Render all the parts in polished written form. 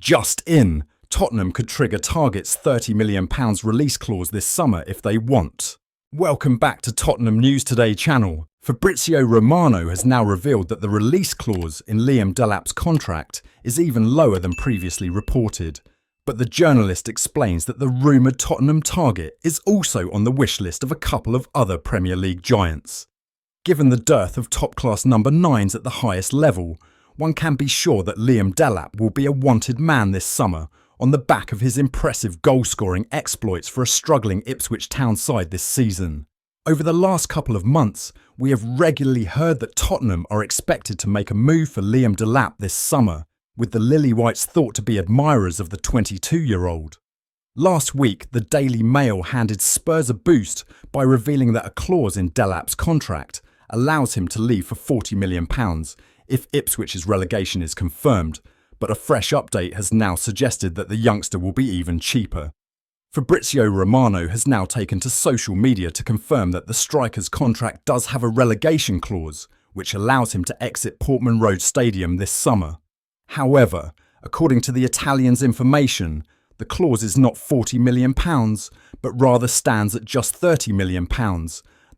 Just in, Tottenham could trigger Target's £30 million release clause this summer if they want. Welcome back to Tottenham News Today channel. Fabrizio Romano has now revealed that the release clause in Liam Delap's contract is even lower than previously reported. But the journalist explains that the rumoured Tottenham target is also on the wish list of a couple of other Premier League giants. Given the dearth of top-class number 9s at the highest level, one can be sure that Liam Delap will be a wanted man this summer on the back of his impressive goal-scoring exploits for a struggling Ipswich Town side this season. Over the last couple of months, we have regularly heard that Tottenham are expected to make a move for Liam Delap this summer, with the Lily-Whites thought to be admirers of the 22-year-old. Last week, the Daily Mail handed Spurs a boost by revealing that a clause in Delap's contract allows him to leave for £40 million if Ipswich's relegation is confirmed, but a fresh update has now suggested that the youngster will be even cheaper. Fabrizio Romano has now taken to social media to confirm that the striker's contract does have a relegation clause, which allows him to exit Portman Road Stadium this summer. However, according to the Italian's information, the clause is not £40 million, but rather stands at just £30 million,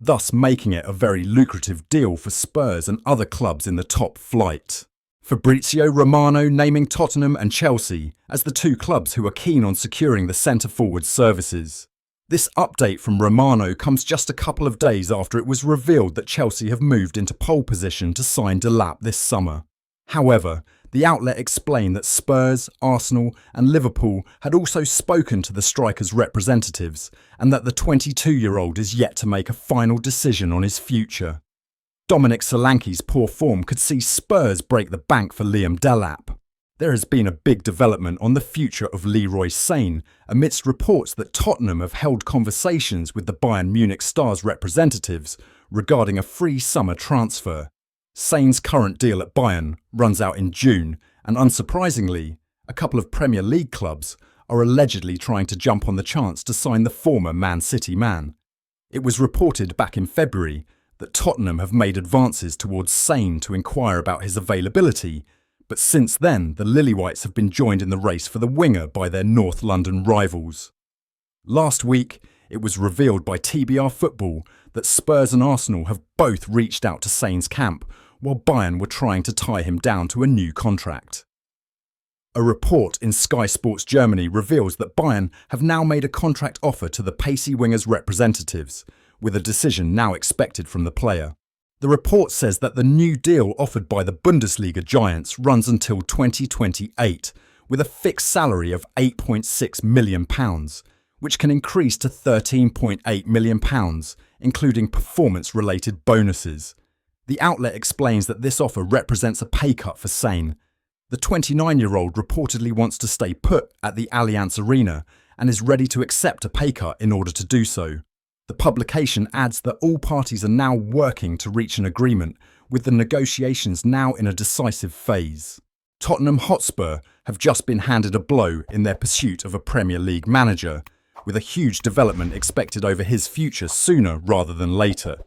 thus making it a very lucrative deal for Spurs and other clubs in the top flight. Fabrizio Romano naming Tottenham and Chelsea as the two clubs who are keen on securing the centre-forward services. This update from Romano comes just a couple of days after it was revealed that Chelsea have moved into pole position to sign Delap this summer. However, the outlet explained that Spurs, Arsenal and Liverpool had also spoken to the striker's representatives and that the 22-year-old is yet to make a final decision on his future. Dominic Solanke's poor form could see Spurs break the bank for Liam Delap. There has been a big development on the future of Leroy Sane amidst reports that Tottenham have held conversations with the Bayern Munich star's representatives regarding a free summer transfer. Sane's current deal at Bayern runs out in June, and unsurprisingly, a couple of Premier League clubs are allegedly trying to jump on the chance to sign the former Man City man. It was reported back in February that Tottenham have made advances towards Sane to inquire about his availability, but since then the Lily-Whites have been joined in the race for the winger by their North London rivals. Last week, it was revealed by TBR Football that Spurs and Arsenal have both reached out to Sane's camp, while Bayern were trying to tie him down to a new contract. A report in Sky Sports Germany reveals that Bayern have now made a contract offer to the pacy winger's representatives, with a decision now expected from the player. The report says that the new deal offered by the Bundesliga giants runs until 2028, with a fixed salary of £8.6 million, which can increase to £13.8 million, including performance-related bonuses. The outlet explains that this offer represents a pay cut for Sane. The 29-year-old reportedly wants to stay put at the Allianz Arena and is ready to accept a pay cut in order to do so. The publication adds that all parties are now working to reach an agreement, with the negotiations now in a decisive phase. Tottenham Hotspur have just been handed a blow in their pursuit of a Premier League manager, with a huge development expected over his future sooner rather than later.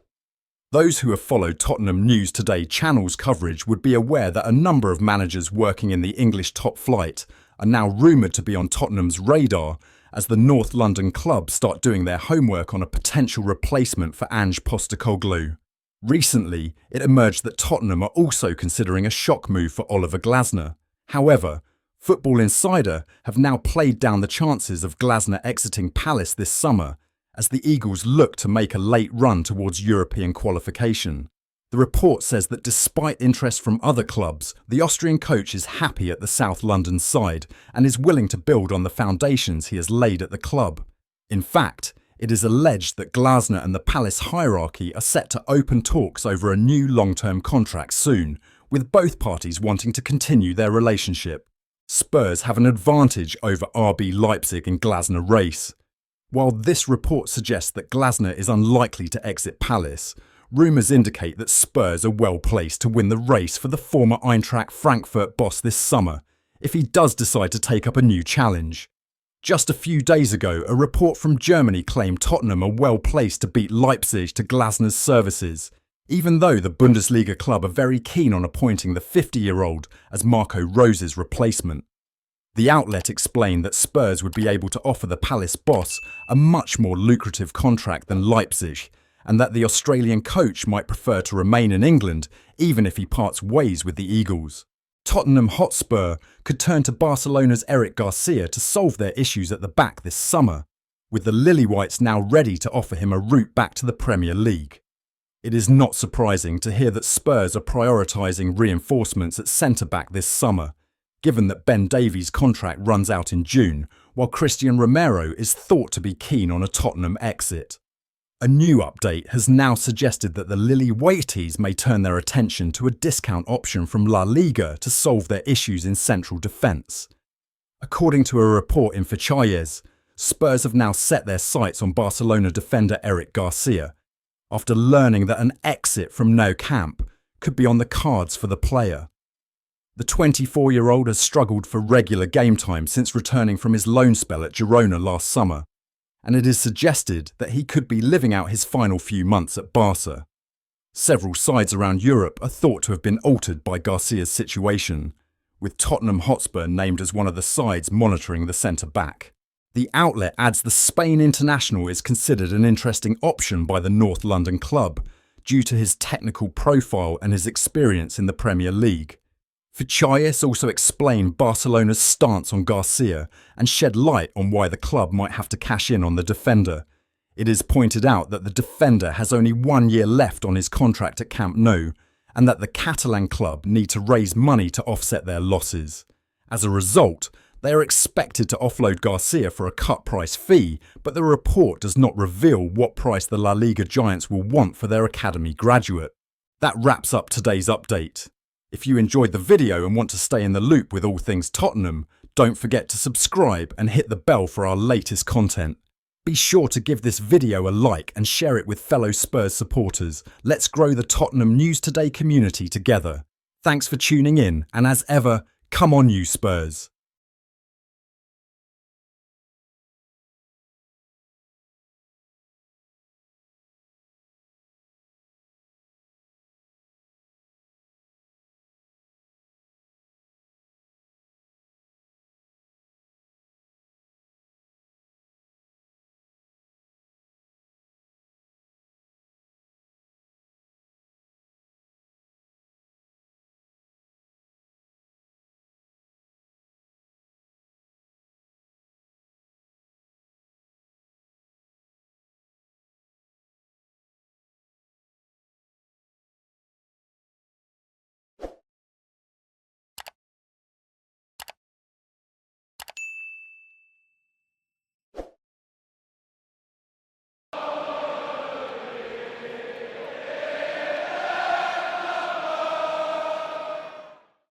Those who have followed Tottenham News Today channel's coverage would be aware that a number of managers working in the English top flight are now rumoured to be on Tottenham's radar as the North London club start doing their homework on a potential replacement for Ange Postecoglou'S. Recently, it emerged that Tottenham are also considering a shock move for Oliver Glasner. However, Football Insider have now played down the chances of Glasner exiting Palace this summer, as the Eagles look to make a late run towards European qualification. The report says that despite interest from other clubs, the Austrian coach is happy at the South London side and is willing to build on the foundations he has laid at the club. In fact, it is alleged that Glasner and the Palace hierarchy are set to open talks over a new long-term contract soon, with both parties wanting to continue their relationship. Spurs have an advantage over RB Leipzig in Glasner race. While this report suggests that Glasner is unlikely to exit Palace, rumours indicate that Spurs are well placed to win the race for the former Eintracht Frankfurt boss this summer, if he does decide to take up a new challenge. Just a few days ago, a report from Germany claimed Tottenham are well placed to beat Leipzig to Glasner's services, even though the Bundesliga club are very keen on appointing the 50-year-old as Marco Rose's replacement. The outlet explained that Spurs would be able to offer the Palace boss a much more lucrative contract than Leipzig, and that the Australian coach might prefer to remain in England even if he parts ways with the Eagles. Tottenham Hotspur could turn to Barcelona's Eric Garcia to solve their issues at the back this summer, with the Lily-Whites now ready to offer him a route back to the Premier League. It is not surprising to hear that Spurs are prioritising reinforcements at centre-back this summer, given that Ben Davies' contract runs out in June, while Christian Romero is thought to be keen on a Tottenham exit. A new update has now suggested that the Lily-Whities may turn their attention to a discount option from La Liga to solve their issues in central defence. According to a report in COYS, Spurs have now set their sights on Barcelona defender Eric Garcia, after learning that an exit from Nou Camp could be on the cards for the player. The 24-year-old has struggled for regular game time since returning from his loan spell at Girona last summer, and it is suggested that he could be living out his final few months at Barca. Several sides around Europe are thought to have been altered by Garcia's situation, with Tottenham Hotspur named as one of the sides monitoring the centre-back. The outlet adds the Spain international is considered an interesting option by the North London club due to his technical profile and his experience in the Premier League. COYS also explained Barcelona's stance on Garcia and shed light on why the club might have to cash in on the defender. It is pointed out that the defender has only 1 year left on his contract at Camp Nou, and that the Catalan club need to raise money to offset their losses. As a result, they are expected to offload Garcia for a cut-price fee, but the report does not reveal what price the La Liga giants will want for their academy graduate. That wraps up today's update. If you enjoyed the video and want to stay in the loop with all things Tottenham, don't forget to subscribe and hit the bell for our latest content. Be sure to give this video a like and share it with fellow Spurs supporters. Let's grow the Tottenham News Today community together. Thanks for tuning in, and as ever, come on you Spurs!